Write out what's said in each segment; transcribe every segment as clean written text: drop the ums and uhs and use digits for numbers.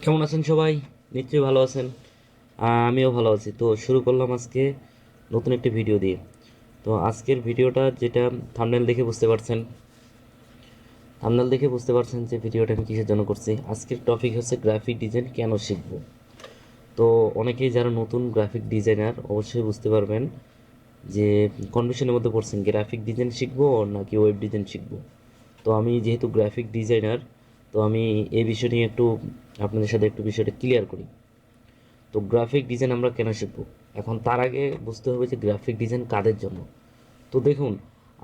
কেমন আছেন সবাই? নিশ্চয়ই ভালো আছেন। আমিও ভালো আছি। তো শুরু করলাম আজকে নতুন একটি ভিডিও দিয়ে। তো আজকের ভিডিওটা যেটা থাম্বনেল দেখে বুঝতে পারছেন, যে ভিডিওটা আমি কিসের জন্য করছি। আজকের টপিক হচ্ছে গ্রাফিক ডিজাইন কেন শিখবো। তো অনেকেই যারা নতুন গ্রাফিক ডিজাইনার অবশ্যই বুঝতে পারবেন যে কনফিউশনের মধ্যে পড়ছেন, গ্রাফিক ডিজাইন শিখবো নাকি ওয়েব ডিজাইন শিখবো। তো আমি যেহেতু গ্রাফিক ডিজাইনার, তো আমি এই বিষয় নিয়ে একটু আপনাদের সাথে একটু বিষয়টা ক্লিয়ার করি। তো গ্রাফিক ডিজাইন আমরা কেন শিখব? এখন তার আগে বুঝতে হবে যে গ্রাফিক ডিজাইন কাদের জন্য। তো দেখুন,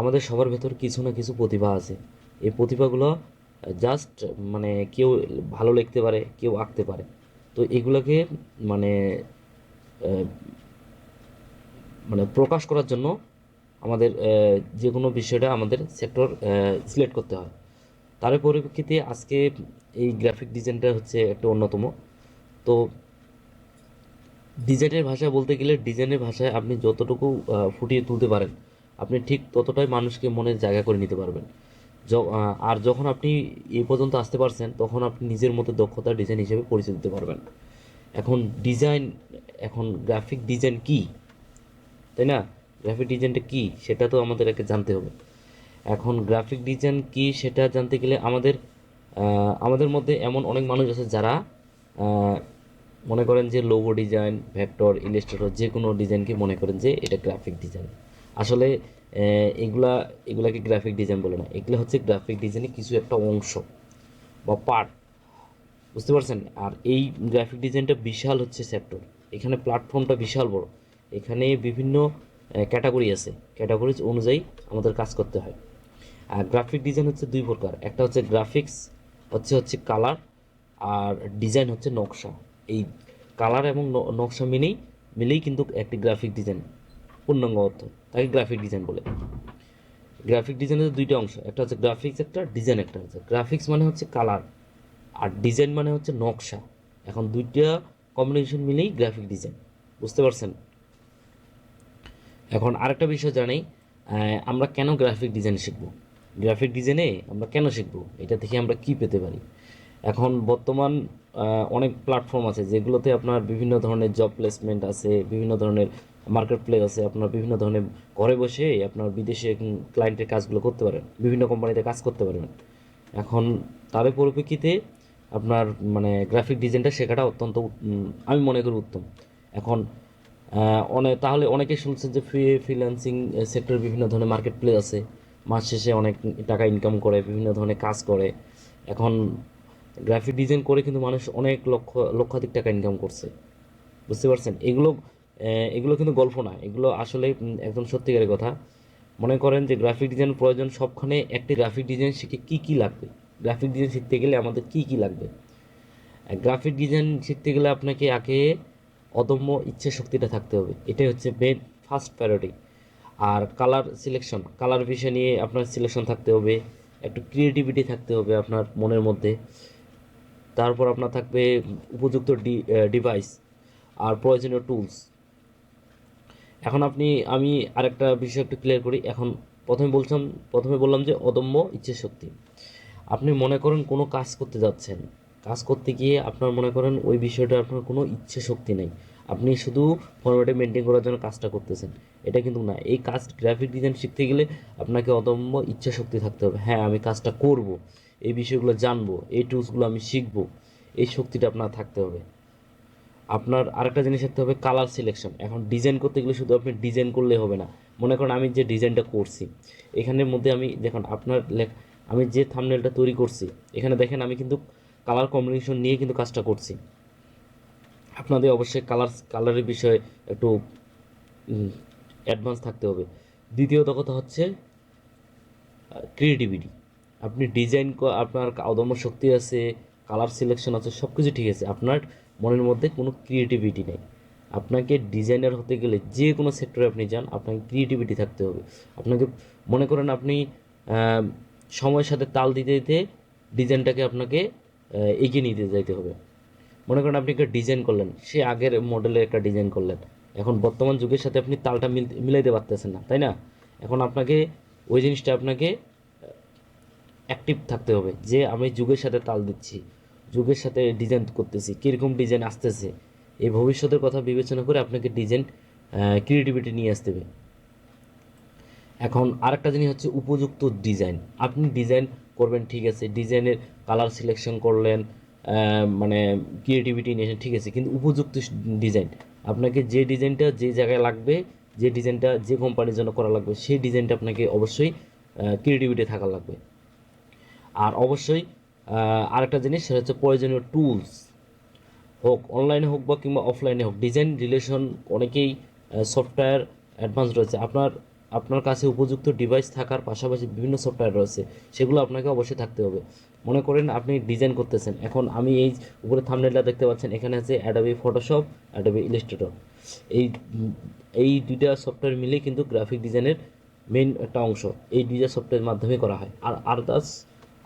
আমাদের সবার ভেতর কিছু না কিছু প্রতিভা আছে। এই প্রতিভাগুলো জাস্ট মানে কেউ ভালো লিখতে পারে, কেউ আঁকতে পারে। তো এগুলোকে মানে আহ, মানে প্রকাশ করার জন্য আমাদের যে কোনো বিষয়টা আমাদের সেক্টর সিলেক্ট করতে হয়। তার পরিপ্রেক্ষিতে আজকে এই গ্রাফিক ডিজাইনটা হচ্ছে একটা অন্যতম। তো ডিজাইনের ভাষা বলতে গেলে, ডিজাইনের ভাষায় আপনি যতটুকু ফুটিয়ে তুলতে পারেন, আপনি ঠিক ততটাই মানুষকে মনের জায়গা করে নিতে পারবেন। আর যখন আপনি এই পর্যন্ত আসতে পারছেন, তখন আপনি নিজের মধ্যে দক্ষতা ডিজাইন হিসেবে পরিচয় দিতে পারবেন। এখন ডিজাইন, এখন গ্রাফিক ডিজাইন কি, তাই না? গ্রাফিক ডিজাইনটা কি সেটা তো আমাদের আগে জানতে হবে। এখন গ্রাফিক ডিজাইন কি সেটা জানতে গেলে আমাদের মধ্যে এমন অনেক মানুষ আছে যারা আহ, মনে করেন যে লোগো ডিজাইন, ভেক্টর, ইলাস্ট্রেটর যে কোনো ডিজাইনকে মনে করেন যে এটা গ্রাফিক ডিজাইন। আসলে এগুলা এগুলাকে গ্রাফিক ডিজাইন বলে না, এগুলো হচ্ছে গ্রাফিক ডিজাইনের কিছু একটা অংশ বা পার্ট। বুঝতে পারছেন? আর এই গ্রাফিক ডিজাইনটা বিশাল হচ্ছে সেক্টর। এখানে প্ল্যাটফর্মটা বিশাল বড়। এখানে বিভিন্ন ক্যাটাগরি আছে, ক্যাটাগরি অনুযায়ী আমাদের কাজ করতে হয়। আর গ্রাফিক ডিজাইন হচ্ছে দুই প্রকার, একটা হচ্ছে গ্রাফিক্স, হচ্ছে হচ্ছে কালার, আর ডিজাইন হচ্ছে নকশা। এই কালার এবং নকশা মিলেই কিন্তু একটি গ্রাফিক ডিজাইন পূর্ণাঙ্গ অর্থ, তাকে গ্রাফিক ডিজাইন বলে। গ্রাফিক ডিজাইনের দুইটা অংশ, একটা হচ্ছে গ্রাফিক্স, একটা ডিজাইন। একটা হচ্ছে গ্রাফিক্স মানে হচ্ছে কালার, আর ডিজাইন মানে হচ্ছে নকশা। এখন দুইটা কম্বিনেশন মিলেই গ্রাফিক ডিজাইন। বুঝতে পারছেন? এখন আরেকটা বিষয় জানাই, আমরা কেন গ্রাফিক ডিজাইন শিখব। গ্রাফিক ডিজাইনে আমরা কেন শিখব, এটা থেকে আমরা কি পেতে পারি। এখন বর্তমান অনেক প্ল্যাটফর্ম আছে যেগুলোতে আপনার বিভিন্ন ধরনের জব প্লেসমেন্ট আছে, বিভিন্ন ধরনের মার্কেট প্লেস আছে। আপনার বিভিন্ন ধরনের ঘরে বসে আপনার বিদেশে ক্লায়েন্টের কাজগুলো করতে পারেন, বিভিন্ন কোম্পানিতে কাজ করতে পারবেন। এখন তার পরিপ্রেক্ষিতে আপনার মানে গ্রাফিক ডিজাইনটা শেখাটা অত্যন্ত আমি মনে করি উত্তম। এখন তাহলে অনেকে শুনছেন যে ফ্রিল্যান্সিং সেক্টরে বিভিন্ন ধরনের মার্কেট প্লেস আছে, মাস শেষে অনেক টাকা ইনকাম করে, বিভিন্ন ধরনের কাজ করে। এখন গ্রাফিক ডিজাইন করে কিন্তু মানুষ অনেক লক্ষাধিক টাকা ইনকাম করছে। বুঝতে পারছেন? এগুলো কিন্তু গল্প না, এগুলো আসলে একদম সত্যিকারের কথা। মনে করেন যে গ্রাফিক ডিজাইন প্রয়োজন সবখানে। একটি গ্রাফিক ডিজাইন শিখে কি কি লাগবে, গ্রাফিক ডিজাইন শিখতে গেলে আমাদের কি কি লাগবে। গ্রাফিক ডিজাইন শিখতে গেলে আপনাকে আগে অদম্য ইচ্ছে শক্তিটা থাকতে হবে, এটাই হচ্ছে মেন ফার্স্ট প্রায়োরিটি। আর কালার সিলেকশন, কালার বিষয় নিয়ে আপনার সিলেকশন থাকতে হবে, একটু ক্রিয়েটিভিটি থাকতে হবে আপনার মনের মধ্যে। তারপর আপনার থাকবে উপযুক্ত ডিভাইস আর প্রয়োজনীয় টুলস। এখন আমি আরেকটা বিষয় একটু ক্লিয়ার করি। এখন প্রথমে বললাম যে অদম্য ইচ্ছে শক্তি। আপনি মনে করেন কোনো কাজ করতে যাচ্ছেন, কাজ করতে গিয়ে আপনার মনে করেন ওই বিষয়টা আপনার কোনো ইচ্ছে শক্তি নেই, আপনি শুধু ফরম্যাটে মেনটেন করার জন্য কাজটা করতেছেন, এটা কিন্তু না। এই কাজ গ্রাফিক ডিজাইন শিখতে গেলে আপনাকে অদম্য ইচ্ছা শক্তি থাকতে হবে। হ্যাঁ, আমি কাজটা করব, এই বিষয়গুলো জানবো, এই টুলসগুলো আমি শিখবো, এই শক্তিটা আপনার থাকতে হবে। আপনার আরেকটা জিনিস থাকতে হবে, কালার সিলেকশন। এখন ডিজাইন করতে গেলে শুধু আপনি ডিজাইন করলে হবে না। মনে করেন আমি যে ডিজাইনটা করছি, এখানের মধ্যে আমি দেখুন আমি যে থাম্বনেলটা তৈরি করছি, এখানে দেখেন আমি কিন্তু কালার কম্বিনেশন নিয়ে কিন্তু কাজটা করছি। আপনাদের অবশ্যই কালারের বিষয়ে একটু অ্যাডভান্স থাকতে হবে। দ্বিতীয়ত কথা হচ্ছে ক্রিয়েটিভিটি। আপনি আপনার অদম্য শক্তি আছে, কালার সিলেকশন আছে, সব কিছু ঠিক আছে, আপনার মনের মধ্যে কোনো ক্রিয়েটিভিটি নেই। আপনাকে ডিজাইনার হতে গেলে যে কোনো সেক্টরে আপনি যান, আপনাকে ক্রিয়েটিভিটি থাকতে হবে। আপনাকে মনে করেন আপনি আহ, সময়ের সাথে তাল দিতে দিতে ডিজাইনটাকে আপনাকে এগিয়ে নিতে যাইতে হবে। মনে করেন আপনি একটা ডিজাইন করলেন, সে আগের মডেলের একটা ডিজাইন করলেন, এখন বর্তমান যুগের সাথে আপনি তালটা মিলাইতে পারতেছেন না, তাই না? এখন আপনাকে ওই জিনিসটা আপনাকে অ্যাক্টিভ থাকতে হবে যে আমি যুগের সাথে তাল দিচ্ছি। যুগের সাথে ডিজাইন করতেছি, কীরকম ডিজাইন আসতেছে, এই ভবিষ্যতের কথা বিবেচনা করে আপনাকে ডিজাইন ক্রিয়েটিভিটি নিয়ে আসতে হবে। এখন আরেকটা জিনিস হচ্ছে উপযুক্ত ডিজাইন। আপনি ডিজাইন করবেন, ঠিক আছে, ডিজাইনের কালার সিলেকশন করলেন, মানে ক্রিয়েটিভিটি নিয়েছেন, ঠিক আছে, কিন্তু উপযুক্ত ডিজাইন, আপনাকে যে ডিজাইনটা যে জায়গায় লাগবে, যে ডিজাইনটা যে কোম্পানির জন্য করা লাগবে, সেই ডিজাইনটা আপনাকে অবশ্যই ক্রিয়েটিভিটি থাকা লাগবে। আর অবশ্যই আরেকটা জিনিস, সেটা হচ্ছে প্রয়োজনীয় টুলস, হোক অনলাইনে হোক বা কিংবা অফলাইনে হোক, ডিজাইন রিলেশন অনেকেই সফটওয়্যার অ্যাডভান্স রয়েছে। আপনার আপনার কাছে উপযুক্ত ডিভাইস থাকার পাশাপাশি বিভিন্ন সফটওয়্যার রয়েছে, সেগুলো আপনাকে অবশ্যই থাকতে হবে। মনে করেন আপনি ডিজাইন করতেছেন, এখন আমি এই উপরে থাম্বনেলটা দেখতে পাচ্ছেন, এখানে আছে অ্যাডোবি ফটোশপ, অ্যাডোবি ইলাস্ট্রেটর। এই এই দুইটা সফটওয়্যার মিলেই কিন্তু গ্রাফিক ডিজাইনের মেইন একটা অংশ এই দুইটা সফটওয়্যারের মাধ্যমে করা হয়। আর আদার্স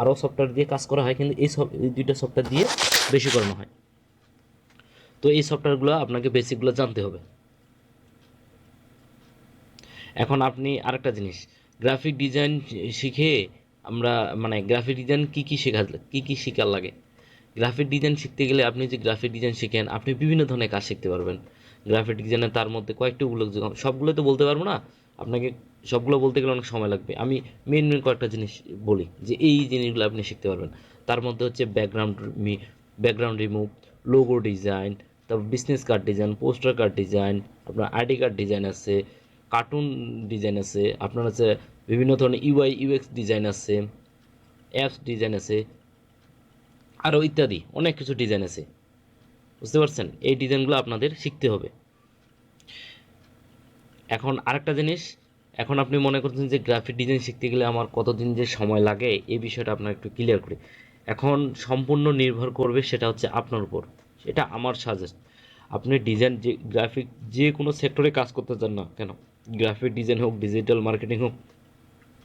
আরও সফটওয়্যার দিয়ে কাজ করা হয়, কিন্তু এই দুইটা সফটওয়্যার দিয়ে বেশি করানো হয়। তো এই সফটওয়্যারগুলো আপনাকে বেসিকগুলো জানতে হবে। এখন আপনি আরেকটা জিনিস, গ্রাফিক ডিজাইন শিখে আমরা মানে গ্রাফিক ডিজাইন কী কী শেখার লাগে। গ্রাফিক ডিজাইন শিখতে গেলে আপনি যে গ্রাফিক ডিজাইন শিখেন, আপনি বিভিন্ন ধরনের কাজ শিখতে পারবেন। গ্রাফিক ডিজাইনের তার মধ্যে কয়েকটি উল্লেখযোগ্য, সবগুলো তো বলতে পারবো না আপনাকে, সবগুলো বলতে গেলে অনেক সময় লাগবে। আমি মেন কয়েকটা জিনিস বলি যে এই জিনিসগুলো আপনি শিখতে পারবেন। তার মধ্যে হচ্ছে ব্যাকগ্রাউন্ড রিমুভ, লোগো ডিজাইন, তারপর business card design, poster card design, আপনার আইডি কার্ড ডিজাইন আছে, কার্টুন ডিজাইন আছে, আপনার আছে বিভিন্ন ধরনের ইউআই ইউএক্স ডিজাইন আছে, অ্যাপস ডিজাইন আছে, আরও ইত্যাদি অনেক কিছু ডিজাইন আছে। বুঝতে পারছেন? এই ডিজাইনগুলো আপনাদের শিখতে হবে। এখন আরেকটা জিনিস, এখন আপনি মনে করছেন যে গ্রাফিক ডিজাইন শিখতে গেলে আমার কতদিন যে সময় লাগে, এই বিষয়টা আপনার একটু ক্লিয়ার করি। এখন সম্পূর্ণ নির্ভর করবে সেটা হচ্ছে আপনার উপর, সেটা আমার সাজেস্ট। আপনি ডিজাইন যে গ্রাফিক যে কোনো সেক্টরে কাজ করতে চান না কেন, গ্রাফিক ডিজাইন হোক, ডিজিটাল মার্কেটিং হোক,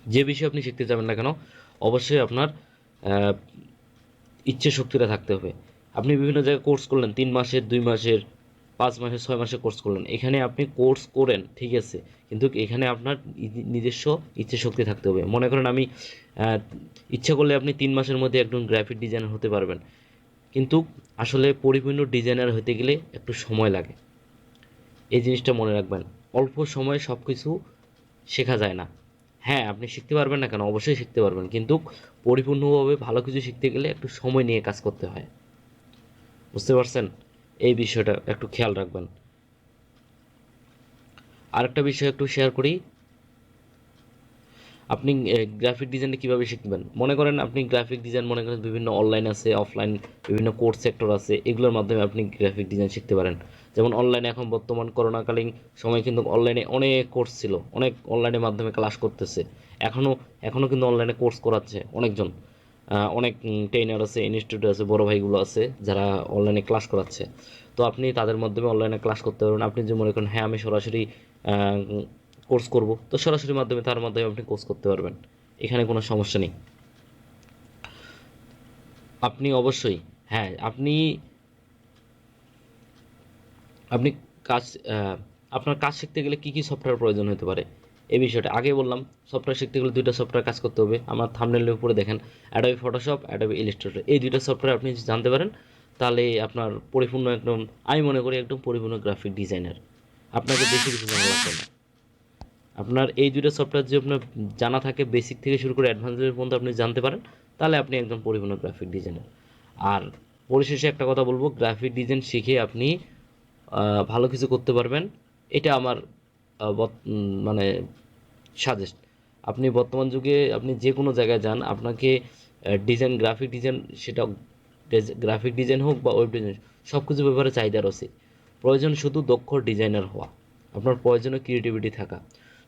যে বিষয়ে আপনি শিখতে যাবেন না কেন, অবশ্যই আপনার ইচ্ছে শক্তিটা থাকতে হবে। আপনি বিভিন্ন জায়গায় কোর্স করলেন, 3 মাসের, 2 মাসের, 5 মাসের, 6 মাসের কোর্স করলেন, এখানে আপনি কোর্স করেন, ঠিক আছে, কিন্তু এখানে আপনার নিজস্ব ইচ্ছে শক্তি থাকতে হবে। মনে করেন আমি ইচ্ছা করলে আপনি 3 মাসের মধ্যে একজন গ্রাফিক ডিজাইনার হতে পারবেন, কিন্তু আসলে পরিপূর্ণ ডিজাইনার হতে গেলে একটু সময় লাগে। এই জিনিসটা মনে রাখবেন, অল্প সময়ে সব কিছু শেখা যায় না। হ্যাঁ, আপনি শিখতে পারবেন না কেন, অবশ্যই শিখতে পারবেন, কিন্তু পরিপূর্ণভাবে ভালো কিছু শিখতে গেলে একটু সময় নিয়ে কাজ করতে হয়। বুঝতে পারছেন? এই বিষয়টা একটু খেয়াল রাখবেন। আরেকটা বিষয় একটু শেয়ার করি, আপনি গ্রাফিক ডিজাইনটা কীভাবে শিখবেন। মনে করেন আপনি গ্রাফিক ডিজাইন, মনে করেন বিভিন্ন অনলাইন আছে, অফলাইন বিভিন্ন কোর্স সেক্টর আছে, এগুলোর মাধ্যমে আপনি গ্রাফিক ডিজাইন শিখতে পারেন। যেমন অনলাইনে এখন বর্তমান করোনাকালীন সময় কিন্তু অনলাইনে অনেক কোর্স ছিল, অনেক অনলাইনের মাধ্যমে ক্লাস করতেছে, এখনও কিন্তু অনলাইনে কোর্স করাচ্ছে অনেকজন, অনেক ট্রেনার আছে, ইনস্টিটিউট আছে, বড় ভাইগুলো আছে যারা অনলাইনে ক্লাস করাচ্ছে। তো আপনি তাদের মাধ্যমে অনলাইনে ক্লাস করতে পারবেন। আপনি যে মনে করেন হ্যাঁ আমি সরাসরি কোর্স করব, তো সরাসরি মাধ্যমে তার মাধ্যমে আপনি কোর্স করতে পারবেন, এখানে কোনো সমস্যা নেই। আপনি অবশ্যই, হ্যাঁ, আপনি আপনি কাজ আপনার কাজ শিখতে গেলে কী কী সফটওয়্যার প্রয়োজন হতে পারে, এই বিষয়টা আগে বললাম। সফটওয়্যার শিখতে গেলে দুইটা সফটওয়্যার কাজ করতে হবে, আমার থাম্বনেলের উপরে দেখেন অ্যাডোবি ফটোশপ, অ্যাডোবি ইলাস্ট্রেটর, এই দুইটা সফটওয়্যার আপনি যদি জানতে পারেন, তাহলে আপনার পরিপূর্ণ একদম, আমি মনে করি একদম পরিপূর্ণ গ্রাফিক ডিজাইনার। আপনাকে বেশি কিছু জানা লাগবে না। আপনার এই দুইটা সফটওয়্যার যদি আপনার জানা থাকে, বেসিক থেকে শুরু করে অ্যাডভান্সের পর্যন্ত আপনি জানতে পারেন, তাহলে আপনি একদম পরিপূর্ণ গ্রাফিক ডিজাইনার। আর পরিশেষে একটা কথা বলবো, গ্রাফিক ডিজাইন শিখে আপনি ভালো কিছু করতে পারবেন, এটা আমার মানে সাজেস্ট। আপনি বর্তমান যুগে আপনি যে কোনো জায়গায় যান, আপনাকে ডিজাইন, গ্রাফিক ডিজাইন, সেটা গ্রাফিক ডিজাইন হোক বা ওয়েব ডিজাইন, সব কিছু ব্যাপারে চাহিদা রয়েছে। প্রয়োজন শুধু দক্ষ ডিজাইনার হওয়া, আপনার প্রয়োজনীয় ক্রিয়েটিভিটি থাকা।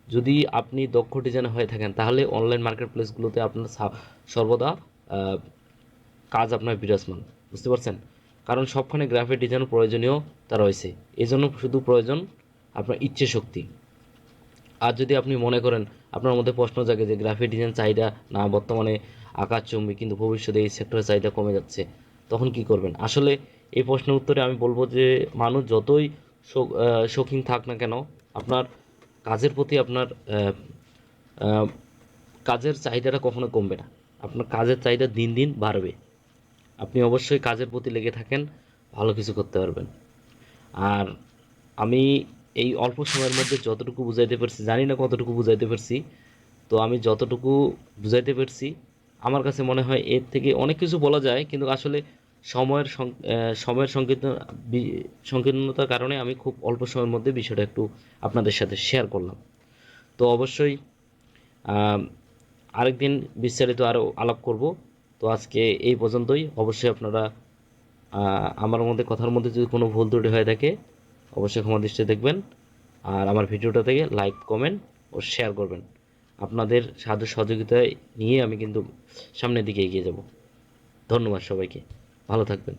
যদি আপনি দক্ষ ডিজাইনার হয়ে থাকেন, তাহলে অনলাইন মার্কেট প্লেসগুলোতে আপনার সর্বদা কাজ আপনার বিরাজমান। বুঝতে পারছেন? কারণ সবখানে গ্রাফিক ডিজাইন প্রয়োজনীয়তা রয়েছে, এজন্য শুধু প্রয়োজন আপনার ইচ্ছে শক্তি। আর যদি আপনি মনে করেন, আপনার মধ্যে প্রশ্ন জাগে যে গ্রাফিক ডিজাইন চাহিদা না বর্তমানে আকাশচুম্বী, কিন্তু ভবিষ্যতে এই সেক্টরের চাহিদা কমে যাচ্ছে, তখন কি করবেন? আসলে এই প্রশ্নের উত্তরে আমি বলবো যে মানুষ যতই শৌখিন থাক না কেন, আপনার কাজের প্রতি আপনার কাজের চাহিদাটা কখনো কমবে না, আপনার কাজের চাহিদা দিন দিন বাড়বে। আপনি অবশ্যই কাজের প্রতি লেগে থাকেন, ভালো কিছু করতে পারবেন। আর আমি এই অল্প সময়ের মধ্যে যতটুকু বুঝাইতে পারছি, জানি না কতটুকু বুঝাইতে পারছি, তো আমি যতটুকু বুঝাইতে পারছি আমার কাছে মনে হয় এর থেকে অনেক কিছু বলা যায়, কিন্তু আসলে সময়ের সংকীর্ণতার কারণে আমি খুব অল্প সময়ের মধ্যে বিষয়টা একটু আপনাদের সাথে শেয়ার করলাম। তো অবশ্যই আম, আরেকদিন বিস্তারিত আরও আলাপ করব। তো আজকে এই পর্যন্তই। অবশ্যই আপনারা আমার মধ্যে কথার মধ্যে যদি কোনো ভুল ত্রুটি হয়ে থাকে অবশ্যই ক্ষমা দৃষ্টিতে দেখবেন। আর আমার ভিডিওটা থেকে লাইক, কমেন্ট ও শেয়ার করবেন। আপনাদের সাহায্য সহযোগিতায় নিয়ে আমি কিন্তু সামনের দিকে এগিয়ে যাব। ধন্যবাদ সবাইকে। ভালো থাকবেন।